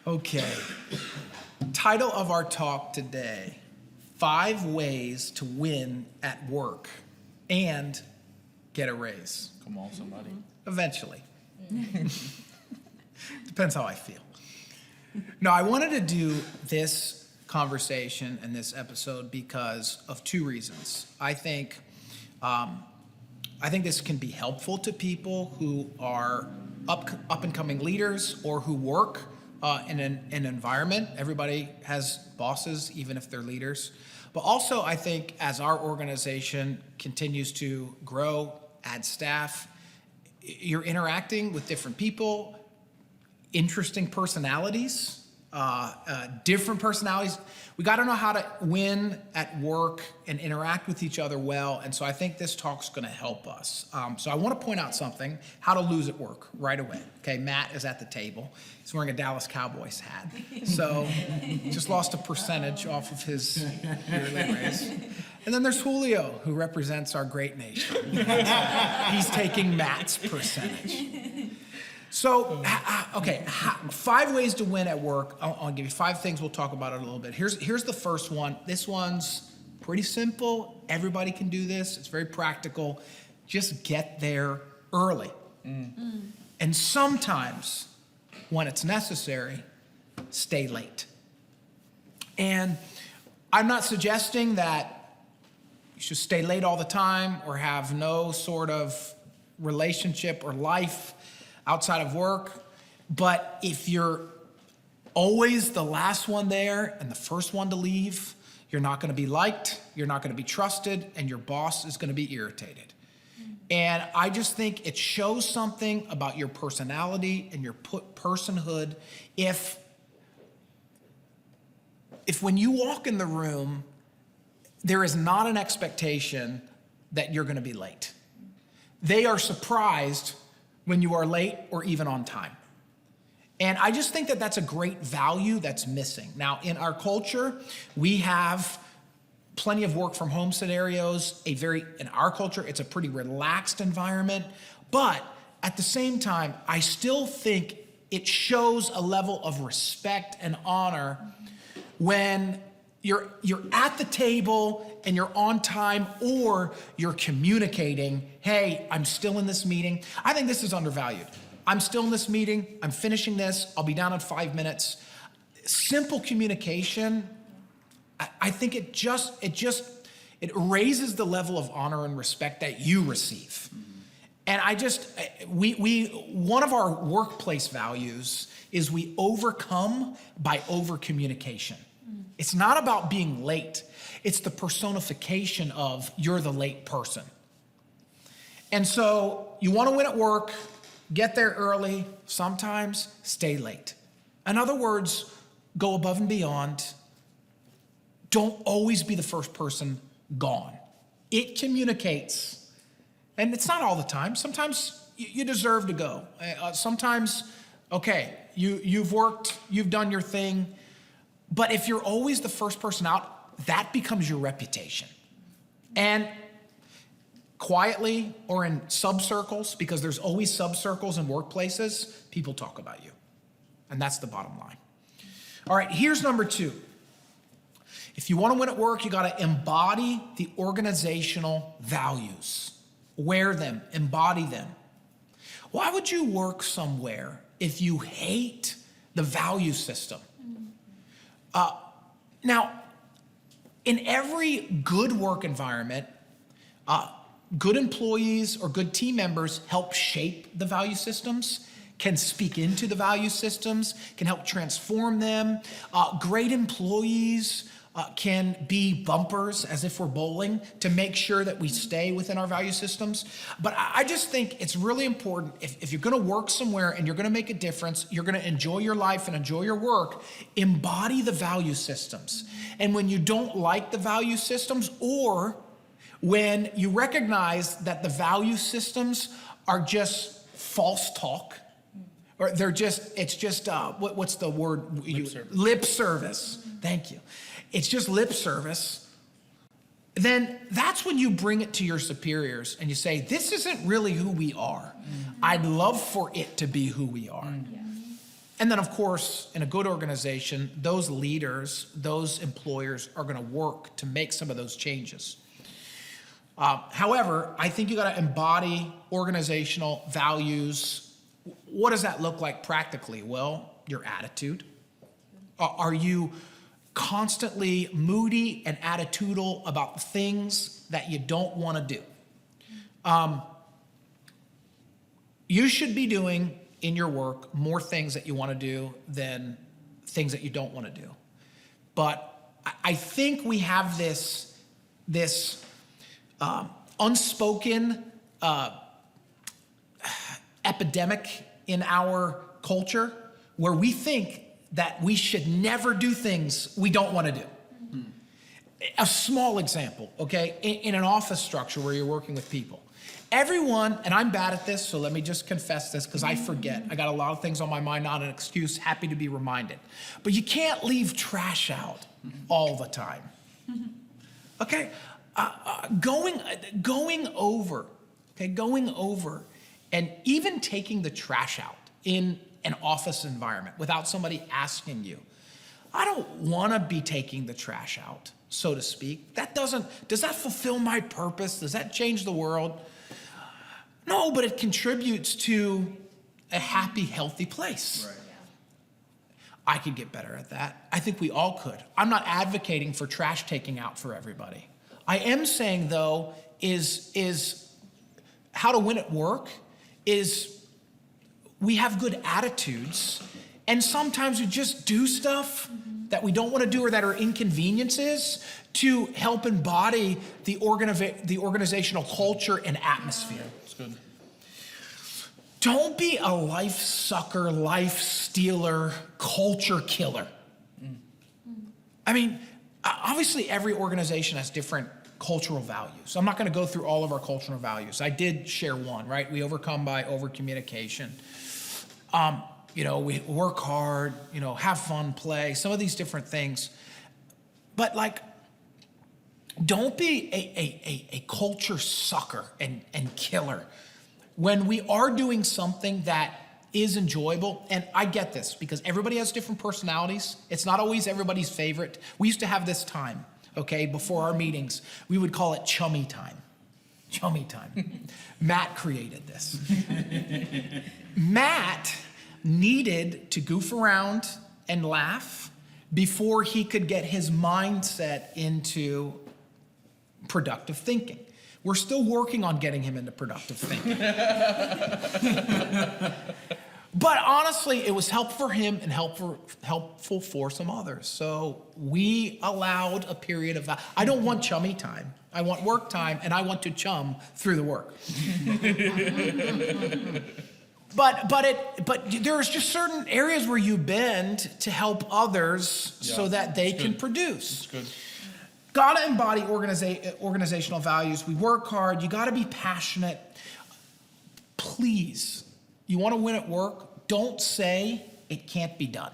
Okay. Title of our talk today, 5 ways to win at work and get a raise. Come on, somebody. Eventually. Depends how I feel. No, I wanted to do this conversation and this episode because of 2 reasons. I think this can be helpful to people who are up and coming leaders or who work in an environment. Everybody has bosses, even if they're leaders. But also, I think as our organization continues to grow, add staff, you're interacting with different people, interesting personalities, different personalities. We got to know how to win at work and interact with each other well. And so I think this talk's going to help us. So I want to point out something, how to lose at work right away. Okay, Matt is at the table. He's wearing a Dallas Cowboys hat. So just lost a percentage off of his yearly raise. And then there's Julio, who represents our great nation. He's taking Matt's percentage. So, okay, 5 ways to win at work. I'll give you 5 things. We'll talk about it a little bit. Here's the first one. This one's pretty simple. Everybody can do this. It's very practical. Just get there early. And sometimes, when it's necessary, stay late. And I'm not suggesting that you should stay late all the time or have no sort of relationship or life outside of work, but if you're always the last one there and the first one to leave, you're not going to be liked, you're not going to be trusted, and your boss is going to be irritated. And I just think it shows something about your personality and your personhood if when you walk in the room, there is not an expectation that you're going to be late. They are surprised when you are late or even on time. And I just think that that's a great value that's missing. Now, in our culture, we have plenty of work from home scenarios. In our culture, it's a pretty relaxed environment. But at the same time, I still think it shows a level of respect and honor when you're at the table and you're on time, or you're communicating, hey, I'm still in this meeting. I think this is undervalued. I'm still in this meeting. I'm finishing this. I'll be down in 5 minutes. Simple communication, I think it raises the level of honor and respect that you receive. And one of our workplace values is we overcome by over communication. It's not about being late. It's the personification of you're the late person. And so you want to win at work, get there early, sometimes stay late. In other words, go above and beyond. Don't always be the first person gone. It communicates, and it's not all the time. Sometimes you deserve to go. Sometimes, okay, you've worked, you've done your thing. But if you're always the first person out, that becomes your reputation. And quietly or in sub-circles, because there's always sub-circles in workplaces, people talk about you. And that's the bottom line. All right, here's number 2. If you want to win at work, you got to embody the organizational values. Wear them, embody them. Why would you work somewhere if you hate the value system? Now, in every good work environment, good employees or good team members help shape the value systems, can speak into the value systems, can help transform them. Great employees can be bumpers, as if we're bowling, to make sure that we stay within our value systems. But I just think it's really important, if you're gonna work somewhere and you're gonna make a difference, you're gonna enjoy your life and enjoy your work, embody the value systems. And when you don't like the value systems, or when you recognize that the value systems are just false talk, or it's just, what's the word? Lip service. Thank you. It's just lip service. Then that's when you bring it to your superiors and you say, this isn't really who we are. I'd love for it to be who we are. And then, of course, in a good organization, those leaders, those employers are going to work to make some of those changes. However, I think you got to embody organizational values. What does that look like practically? Well, your attitude. Are you constantly moody and attitudinal about things that you don't want to do? You should be doing in your work more things that you want to do than things that you don't want to do. But I think we have this unspoken epidemic in our culture where we think that we should never do things we don't want to do. A small example, okay? In an office structure where you're working with people. Everyone, and I'm bad at this, so let me just confess this because I forget. I got a lot of things on my mind, not an excuse, happy to be reminded. But you can't leave trash out all the time. Okay? Going over, and even taking the trash out in an office environment without somebody asking you. I don't want to be taking the trash out, so to speak. Does that fulfill my purpose? Does that change the world? No, but it contributes to a happy, healthy place. Right. I could get better at that. I think we all could. I'm not advocating for trash taking out for everybody. I am saying, though, is how to win at work is we have good attitudes, and sometimes we just do stuff that we don't want to do or that are inconveniences to help embody the organizational culture and atmosphere. That's good. Don't be a life sucker, life stealer, culture killer. I mean, obviously every organization has different cultural values. I'm not going to go through all of our cultural values. I did share one, right? We overcome by over-communication. We work hard, have fun, play, some of these different things. But don't be a culture sucker and killer. When we are doing something that is enjoyable, and I get this because everybody has different personalities. It's not always everybody's favorite. We used to have this time, okay, before our meetings. We would call it chummy time. Chummy time. Matt created this. Matt needed to goof around and laugh before he could get his mindset into productive thinking. We're still working on getting him into productive thinking. But honestly, it was helpful for him and helpful for some others. So we allowed a period of, I don't want chummy time. I want work time, and I want to chum through the work. But there's just certain areas where you bend to help others so that they can produce. That's good. Gotta embody organizational values. We work hard. You gotta be passionate. Please, you want to win at work? Don't say it can't be done.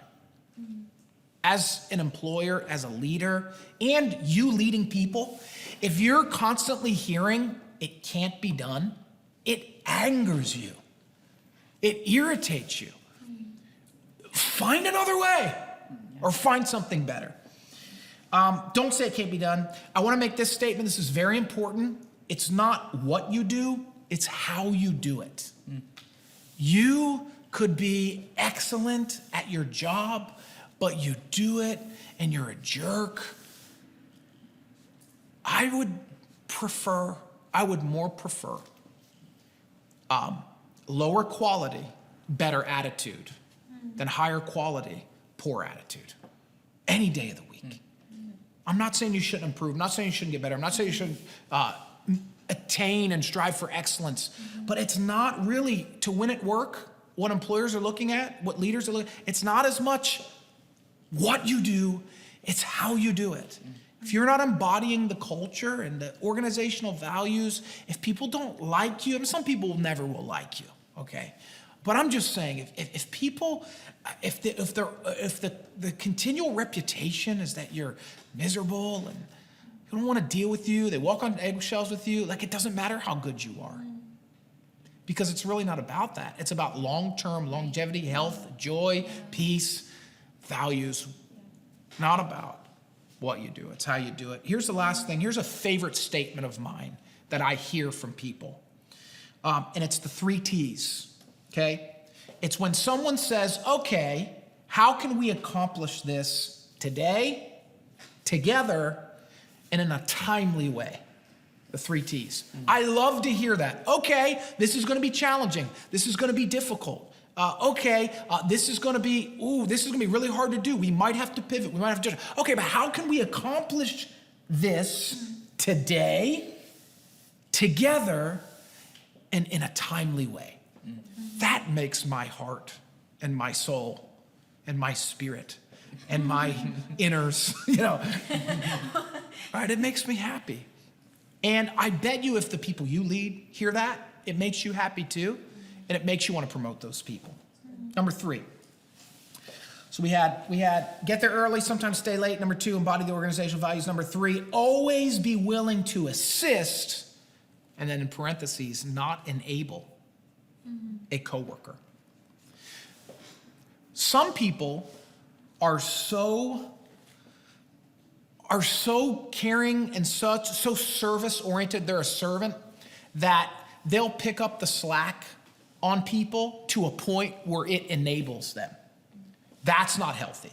As an employer, as a leader, and you leading people, if you're constantly hearing it can't be done, it angers you. It irritates you. Find another way or find something better. Don't say it can't be done. I want to make this statement. This is very important. It's not what you do, it's how you do it. You could be excellent at your job, but you do it and you're a jerk. I would more prefer lower quality, better attitude than higher quality, poor attitude. Any day of the week. I'm not saying you shouldn't improve. I'm not saying you shouldn't get better. I'm not saying you shouldn't attain and strive for excellence. But it's not really, to win at work, what employers are looking at, what leaders are looking at, it's not as much what you do, it's how you do it. If you're not embodying the culture and the organizational values, if people don't like you, I mean, some people never will like you, okay? But I'm just saying, if people, if the continual reputation is that you're miserable and they don't want to deal with you, they walk on eggshells with you, it doesn't matter how good you are. because it's really not about that. It's about long-term longevity, health, joy, peace, values, not about what you do. It's how you do it. Here's the last thing. Here's a favorite statement of mine that I hear from people. And it's the 3 T's, okay? It's when someone says, okay, how can we accomplish this today, together, and in a timely way? The 3 T's. I love to hear that. Okay, this is going to be challenging. This is going to be difficult. This is going to be, this is going to be really hard to do. We might have to pivot. We might have to, okay, but how can we accomplish this today, together, and in a timely way? That makes my heart and my soul and my spirit and my inners, right? It makes me happy. And I bet you if the people you lead hear that, it makes you happy too, and it makes you want to promote those people. Number 3. So we had get there early, sometimes stay late. Number 2, embody the organizational values. Number 3, always be willing to assist, and then in parentheses, not enable a coworker. Some people are so caring and so service-oriented, they're a servant, that they'll pick up the slack on people to a point where it enables them. That's not healthy.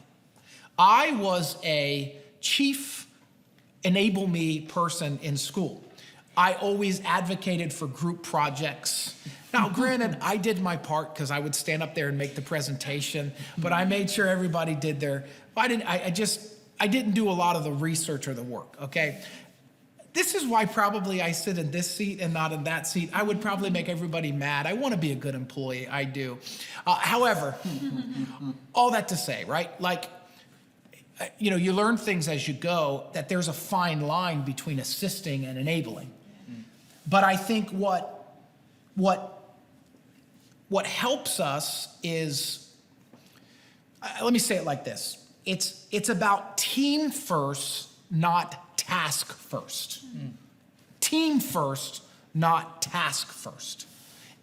I was a chief enable me person in school. I always advocated for group projects. Now, granted, I did my part because I would stand up there and make the presentation, but I made sure everybody did their, I didn't do a lot of the research or the work, okay? This is why probably I sit in this seat and not in that seat. I would probably make everybody mad. I want to be a good employee, I do. However, all that to say, right? You learn things as you go, that there's a fine line between assisting and enabling. But I think what helps us is, let me say it like this. It's about team first, not task first. Team first, not task first.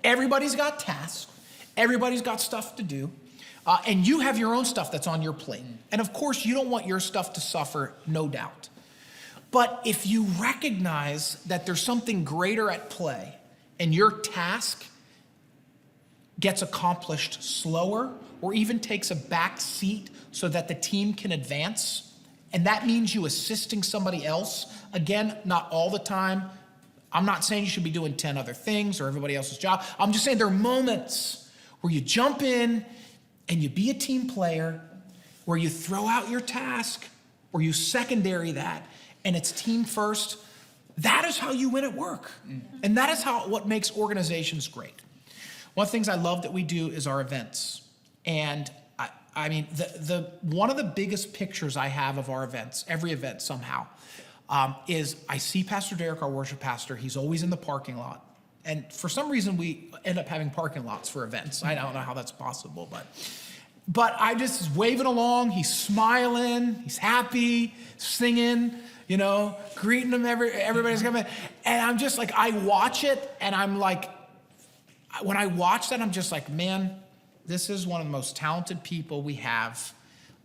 Everybody's got tasks. Everybody's got stuff to do. And you have your own stuff that's on your plate. And of course, you don't want your stuff to suffer, no doubt. But if you recognize that there's something greater at play and your task gets accomplished slower or even takes a back seat so that the team can advance, and that means you assisting somebody else, again, not all the time. I'm not saying you should be doing 10 other things or everybody else's job. I'm just saying there are moments where you jump in and you be a team player, where you throw out your task, or you secondary that, and it's team first. That is how you win at work. And that is what makes organizations great. One of the things I love that we do is our events. And I mean, one of the biggest pictures I have of our events, every event somehow, is I see Pastor Derek, our worship pastor. He's always in the parking lot. And for some reason, we end up having parking lots for events. I don't know how that's possible, but I just waving along. He's smiling. He's happy, singing, greeting them. Everybody's coming. And I'm just like, I watch it, and I'm like, when I watch that, I'm just like, man, this is one of the most talented people we have.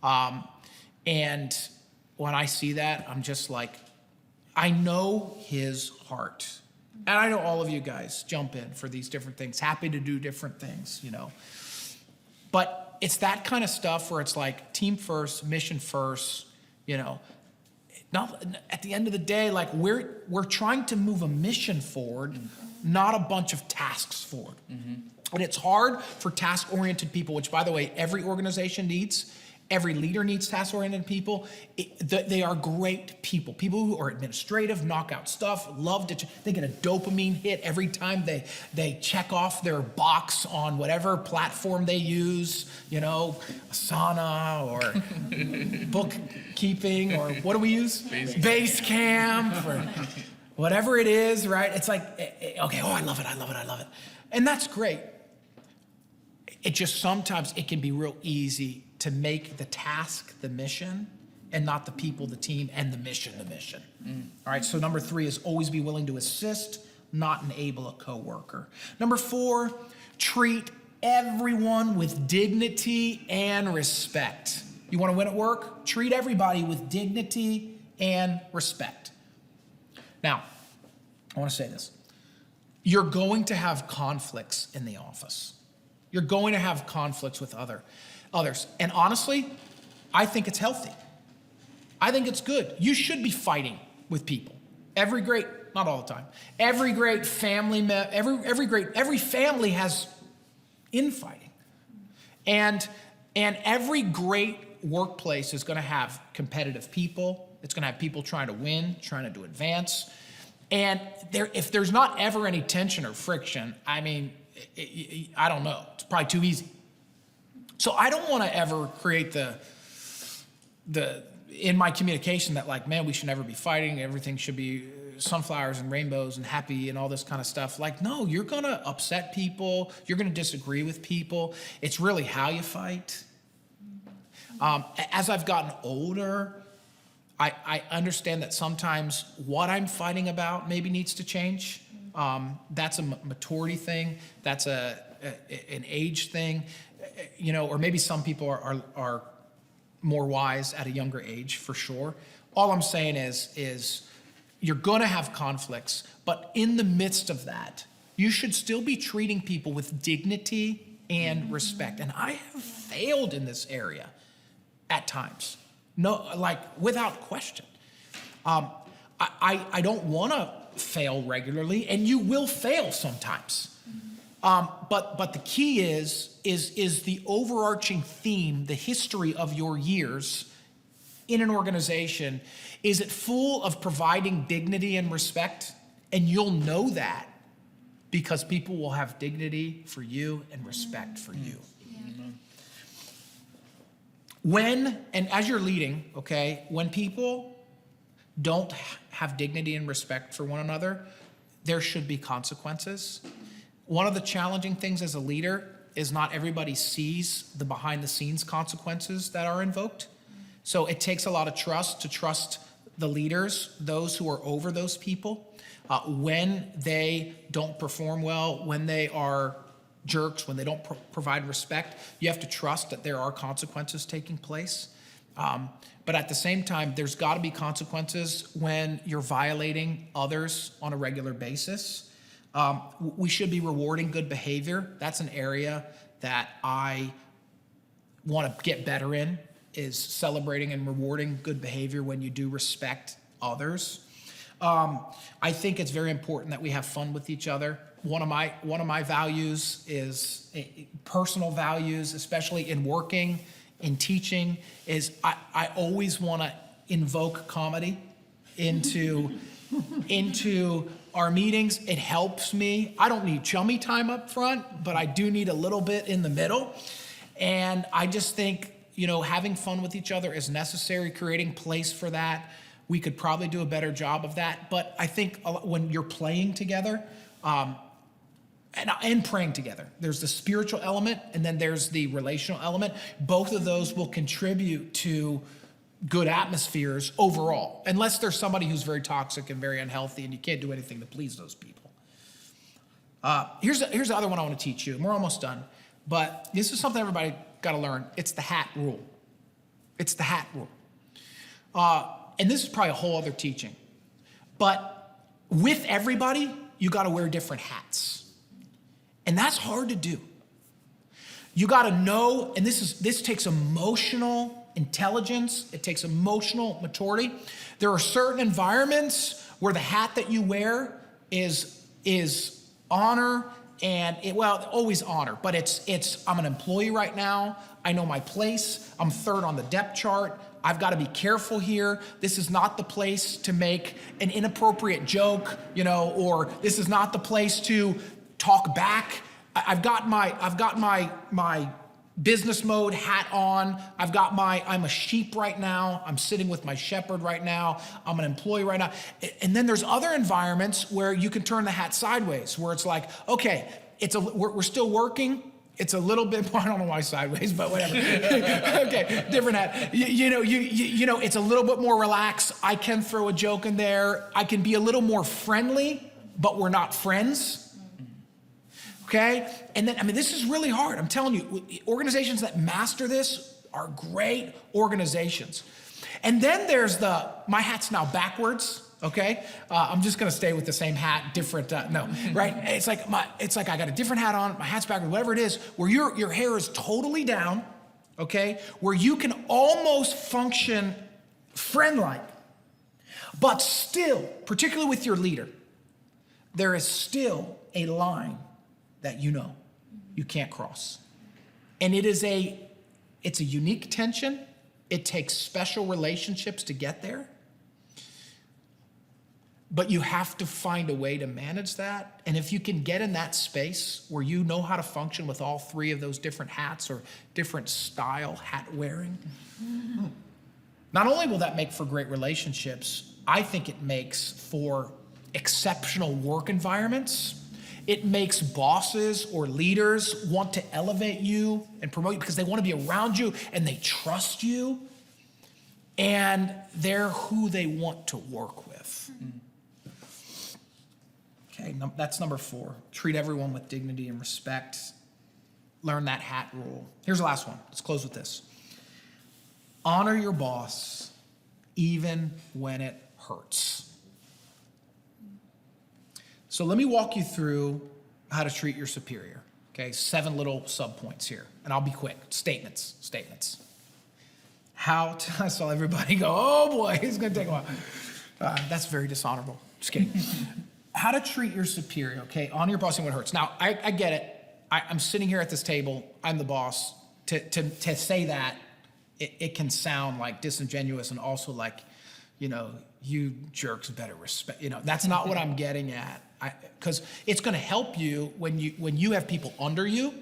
And when I see that, I'm just like, I know his heart. And I know all of you guys jump in for these different things, happy to do different things, But it's that kind of stuff where it's like team first, mission first, Not, at the end of the day, like we're trying to move a mission forward, not a bunch of tasks forward. And it's hard for task-oriented people, which, by the way, every organization needs. Every leader needs task-oriented people. They are great people. People who are administrative, knock out stuff, they get a dopamine hit every time they check off their box on whatever platform they use, Asana or bookkeeping, or what do we use? Basecamp or whatever it is, right? It's like, okay, I love it. And that's great. It just sometimes it can be real easy to make the task the mission and not the people the team, and the mission the mission. All right, so number 3 is always be willing to assist, not enable a coworker. Number 4, treat everyone with dignity and respect. You want to win at work? Treat everybody with dignity and respect. Now, I want to say this. You're going to have conflicts in the office. You're going to have conflicts with others. And honestly, I think it's healthy. I think it's good. You should be fighting with people. Not all the time. Every family has infighting. And every great workplace is going to have competitive people. It's going to have people trying to win, trying to advance. And if there's not ever any tension or friction, I mean, I don't know. It's probably too easy. So I don't want to ever create the in my communication that like, man, we should never be fighting. Everything should be sunflowers and rainbows and happy and all this kind of stuff. Like, no, you're going to upset people. You're going to disagree with people. It's really how you fight. As I've gotten older, I understand that sometimes what I'm fighting about maybe needs to change. That's a maturity thing. That's an age thing, or maybe some people are more wise at a younger age, for sure. All I'm saying is you're going to have conflicts, but in the midst of that, you should still be treating people with dignity and respect. And I have failed in this area at times. No, like without question. I don't want to fail regularly, and you will fail sometimes. But the key is the overarching theme, the history of your years in an organization. Is it full of providing dignity and respect? And you'll know that because people will have dignity for you and respect for you. And as you're leading, okay, when people don't have dignity and respect for one another, there should be consequences. One of the challenging things as a leader is not everybody sees the behind the scenes consequences that are invoked. So it takes a lot of trust to trust the leaders, those who are over those people, when they don't perform well, when they are jerks, when they don't provide respect. You have to trust that there are consequences taking place. But at the same time, there's got to be consequences when you're violating others on a regular basis. We should be rewarding good behavior. That's an area that I want to get better in, is celebrating and rewarding good behavior when you do respect others. I think it's very important that we have fun with each other. One of my values is personal values, especially in working, in teaching, is I always want to invoke comedy into our meetings. It helps me. I don't need chummy time up front, but I do need a little bit in the middle. And I just think, having fun with each other is necessary, creating place for that. We could probably do a better job of that. But I think when you're playing together, and praying together, there's the spiritual element and then there's the relational element. Both of those will contribute to good atmospheres overall, unless there's somebody who's very toxic and very unhealthy and you can't do anything to please those people. Here's the other one I want to teach you, and we're almost done. But this is something everybody got to learn. It's the hat rule. It's the hat rule. And this is probably a whole other teaching. But with everybody, you got to wear different hats. And that's hard to do. You got to know, and this takes emotional intelligence. It takes emotional maturity. There are certain environments where the hat that you wear is honor, and always honor, but it's I'm an employee right now. I know my place. I'm third on the depth chart. I've got to be careful here. This is not the place to make an inappropriate joke, or this is not the place to talk back. I've got my business mode hat on. I'm a sheep right now. I'm sitting with my shepherd right now. I'm an employee right now. And then there's other environments where you can turn the hat sideways, where it's like, okay, we're still working. It's a little bit, I don't know why sideways, but whatever. Okay, different hat. It's a little bit more relaxed. I can throw a joke in there. I can be a little more friendly but we're not friends. Okay? And then, this is really hard. I'm telling you, organizations that master this are great organizations. And then there's my hat's now backwards. Okay, I'm just gonna stay with the same hat, different. No, right? It's like I got a different hat on, my hat's backwards, whatever it is, where your hair is totally down. Okay, where you can almost function friend-like, but still, particularly with your leader, there is still a line that you can't cross, and it's a unique tension. It takes special relationships to get there. But you have to find a way to manage that. And if you can get in that space where you know how to function with all three of those different hats or different style hat wearing, not only will that make for great relationships, I think it makes for exceptional work environments. It makes bosses or leaders want to elevate you and promote you because they want to be around you and they trust you. And they're who they want to work with. Okay, that's number 4. Treat everyone with dignity and respect. Learn that hat rule. Here's the last one. Let's close with this. Honor your boss even when it hurts. So let me walk you through how to treat your superior. Okay, 7 little subpoints here, and I'll be quick. Statements. I saw everybody go, oh boy, it's gonna take a while. That's very dishonorable. Just kidding. How to treat your superior, okay? Honor your boss even when it hurts. Now, I get it. I'm sitting here at this table. I'm the boss. To say that, it can sound like disingenuous and also like, you jerks better respect. That's not what I'm getting at. Because it's going to help you when you have people under you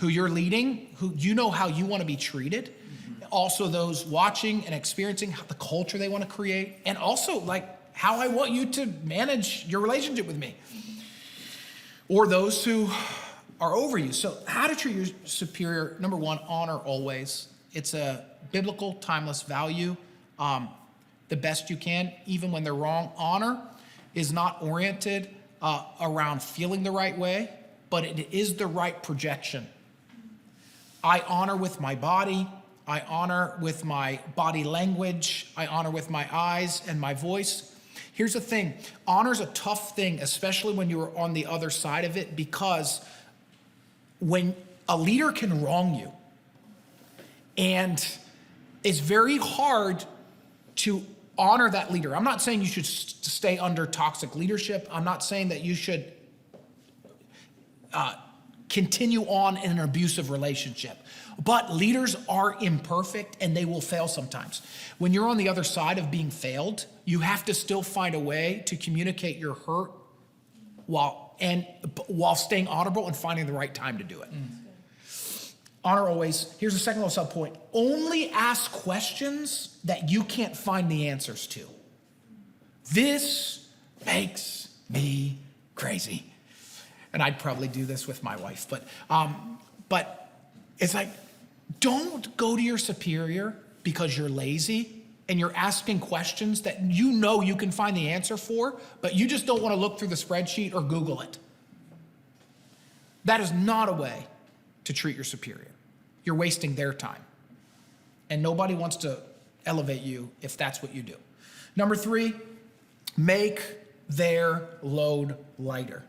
who you're leading, who you know how you want to be treated. Also those watching and experiencing the culture they want to create, and also like how I want you to manage your relationship with me or those who are over you. So how to treat your superior, number 1, honor always. It's a biblical, timeless value. The best you can, even when they're wrong. Honor is not oriented around feeling the right way, but it is the right projection. I honor with my body. I honor with my body language. I honor with my eyes and my voice. Here's the thing. Honor's a tough thing, especially when you're on the other side of it, because when a leader can wrong you, and it's very hard to honor that leader. I'm not saying you should stay under toxic leadership. I'm not saying that you should continue on in an abusive relationship. But leaders are imperfect and they will fail sometimes. When you're on the other side of being failed, you have to still find a way to communicate your hurt while staying honorable and finding the right time to do it. Honor always. Here's a second little sub point. Only ask questions that you can't find the answers to. This makes me crazy. And I'd probably do this with my wife, but it's like, don't go to your superior because you're lazy and you're asking questions that you can find the answer for, but you just don't want to look through the spreadsheet or Google it. That is not a way to treat your superior. You're wasting their time. And nobody wants to elevate you if that's what you do. Number 3, make their load lighter.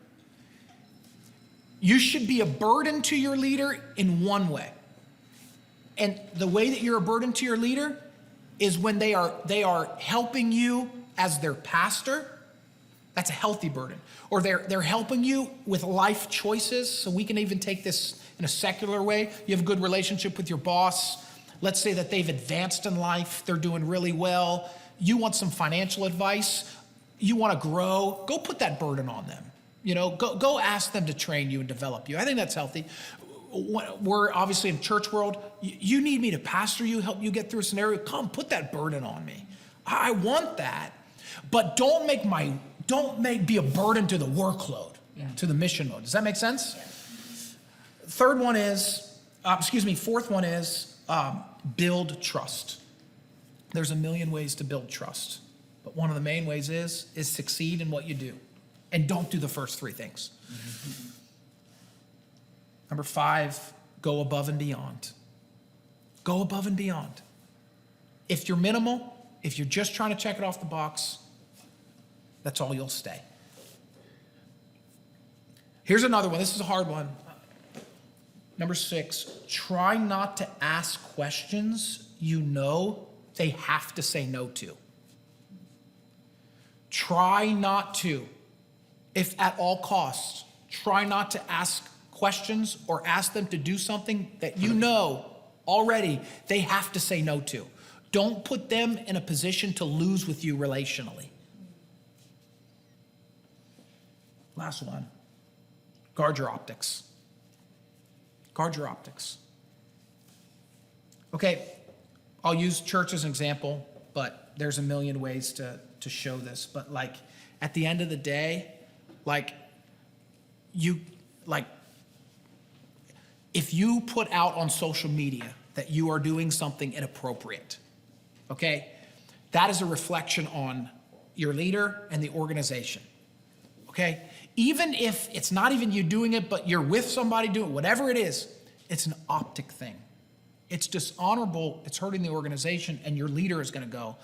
You should be a burden to your leader in one way. And the way that you're a burden to your leader is when they are helping you as their pastor. That's a healthy burden. Or they're helping you with life choices. So we can even take this in a secular way. You have a good relationship with your boss. Let's say that they've advanced in life. They're doing really well. You want some financial advice. You want to grow. Go put that burden on them. Go ask them to train you and develop you. I think that's healthy. We're obviously in church world. You need me to pastor you, help you get through a scenario. Come, put that burden on me. I want that, but don't be a burden to the workload, to the mission mode. Does that make sense? Yeah. Fourth one is build trust. There's a million ways to build trust, but one of the main ways is succeed in what you do. and don't do the first three things. Number 5, go above and beyond. Go above and beyond. If you're minimal, if you're just trying to check it off the box, that's all you'll stay. Here's another one. This is a hard one. Number 6, try not to ask questions you know they have to say no to. Try not to, if at all costs, try not to ask questions or ask them to do something that you know already they have to say no to. Don't put them in a position to lose with you relationally. Last one, guard your optics. Guard your optics. Okay, I'll use church as an example, but there's a million ways to show this. But like at the end of the day, if you put out on social media that you are doing something inappropriate, okay, that is a reflection on your leader and the organization, okay? Even if it's not even you doing it, but you're with somebody doing it, whatever it is, it's an optic thing. It's dishonorable, it's hurting the organization, and your leader is gonna go,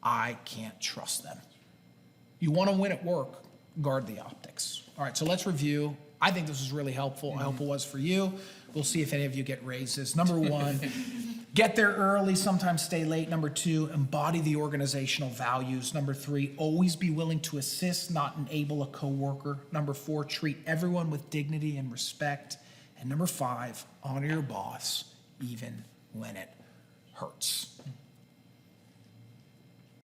I can't trust them. You wanna win at work, guard the optics. All right, so let's review. I think this was really helpful. I hope it was for you. We'll see if any of you get raises. Number 1, get there early, sometimes stay late. Number 2, embody the organizational values. Number 3, always be willing to assist, not enable a coworker. Number 4, treat everyone with dignity and respect. And number 5, honor your boss, even when it hurts.